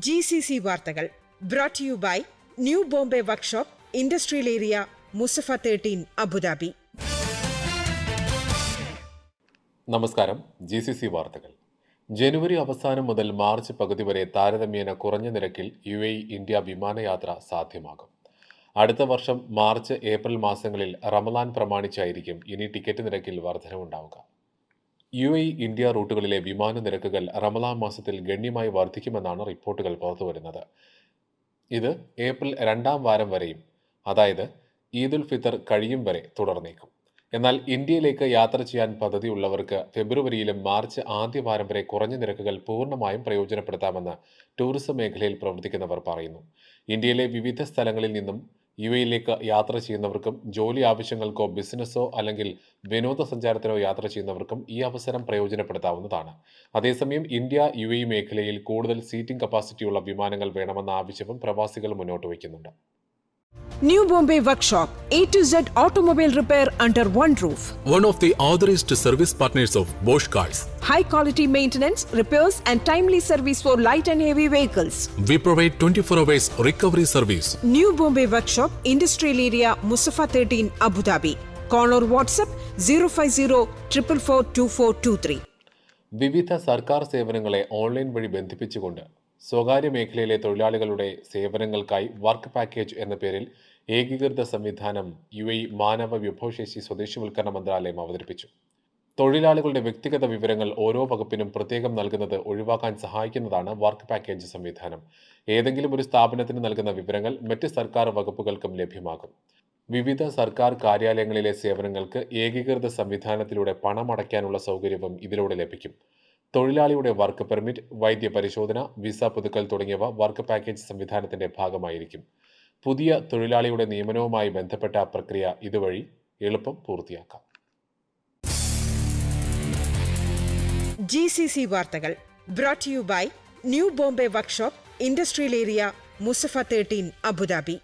GCC വാർത്തകൾ brought to you by new Bombay workshop, industrial area, Mussafah 13, Abu Dhabi. നമസ്കാരം. GCC വാർത്തകൾ. ജനുവരി അവസാനം മുതൽ മാർച്ച് പകുതി വരെ താരതമ്യേന കുറഞ്ഞ നിരക്കിൽ UAE ഇന്ത്യ വിമാനയാത്ര സാധ്യമാകും. അടുത്ത വർഷം മാർച്ച് ഏപ്രിൽ മാസങ്ങളിൽ റമദാൻ പ്രമാണിച്ചായിരിക്കും ഇനി ടിക്കറ്റ് നിരക്കിൽ വർധനവുണ്ടാവുക. UAE ഇന്ത്യ റൂട്ടുകളിലെ വിമാന നിരക്കുകൾ റമദാൻ മാസത്തിൽ ഗണ്യമായി വർദ്ധിക്കുമെന്നാണ് റിപ്പോർട്ടുകൾ പുറത്തുവരുന്നത്. ഇത് ഏപ്രിൽ 2ാം വാരം വരെയും, അതായത് ഈദുൽ ഫിത്തർ കഴിയും വരെ തുടർന്നേക്കും. എന്നാൽ ഇന്ത്യയിലേക്ക് യാത്ര ചെയ്യാൻ പദ്ധതിയുള്ളവർക്ക് ഫെബ്രുവരിയിലും മാർച്ച് ആദ്യവാരം വരെ കുറഞ്ഞ നിരക്കുകൾ പൂർണ്ണമായും പ്രയോജനപ്പെടുത്താമെന്ന് ടൂറിസം മേഖലയിൽ പ്രവർത്തിക്കുന്നവർ പറയുന്നു. ഇന്ത്യയിലെ വിവിധ സ്ഥലങ്ങളിൽ നിന്നും UAEയിലേക്ക് യാത്ര ചെയ്യുന്നവർക്കും ജോലി ആവശ്യങ്ങൾക്കോ ബിസിനസ്സോ അല്ലെങ്കിൽ വിനോദസഞ്ചാരത്തിനോ യാത്ര ചെയ്യുന്നവർക്കും ഈ അവസരം പ്രയോജനപ്പെടുത്താവുന്നതാണ്. അതേസമയം ഇന്ത്യ UAE മേഖലയിൽ കൂടുതൽ സീറ്റിംഗ് കപ്പാസിറ്റിയുള്ള വിമാനങ്ങൾ വേണമെന്ന ആവശ്യവും പ്രവാസികൾ മുന്നോട്ട് വയ്ക്കുന്നുണ്ട്. New Bombay Workshop, A to Z automobile repair under one roof. One of the authorized service partners of Bosch Cars. High quality maintenance, repairs and timely service for light and heavy vehicles. We provide 24 hours recovery service. New Bombay Workshop, Industrial Area, Musafa 13, Abu Dhabi. Call or WhatsApp 050-444-2423. വിവിധ സർക്കാർ സേവനങ്ങളെ online വഴി ബന്ധിപ്പിച്ചുകൊണ്ട് സ്വകാര്യ മേഖലയിലെ തൊഴിലാളികളുടെ സേവനങ്ങൾക്കായി work package എന്ന പേരിൽ ഏകീകൃത സംവിധാനം UAE മാനവ വിഭവശേഷി സ്വദേശിവൽക്കരണ മന്ത്രാലയം അവതരിപ്പിച്ചു. തൊഴിലാളികളുടെ വ്യക്തിഗത വിവരങ്ങൾ ഓരോ വകുപ്പിനും പ്രത്യേകം നൽകുന്നത് ഒഴിവാക്കാൻ സഹായിക്കുന്നതാണ് വർക്ക് പാക്കേജ് സംവിധാനം. ഏതെങ്കിലും ഒരു സ്ഥാപനത്തിന് നൽകുന്ന വിവരങ്ങൾ മറ്റ് സർക്കാർ വകുപ്പുകൾക്കും ലഭ്യമാകും. വിവിധ സർക്കാർ കാര്യാലയങ്ങളിലെ സേവനങ്ങൾക്ക് ഏകീകൃത സംവിധാനത്തിലൂടെ പണമടയ്ക്കാനുള്ള സൗകര്യവും ഇതിലൂടെ ലഭിക്കും. തൊഴിലാളിയുടെ വർക്ക് പെർമിറ്റ്, വൈദ്യ പരിശോധന, വിസ പുതുക്കൽ തുടങ്ങിയവ വർക്ക് പാക്കേജ് സംവിധാനത്തിന്റെ ഭാഗമായിരിക്കും. പുതിയ തൊഴിലാളിയുടെ നിയമനവുമായി ബന്ധപ്പെട്ട പ്രക്രിയ ഇതുവഴി എളുപ്പം പൂർത്തിയാക്കാം. GCC വാർത്തകൾ brought to you by new Bombay workshop, industrial area, Mussafah 13, Abu Dhabi.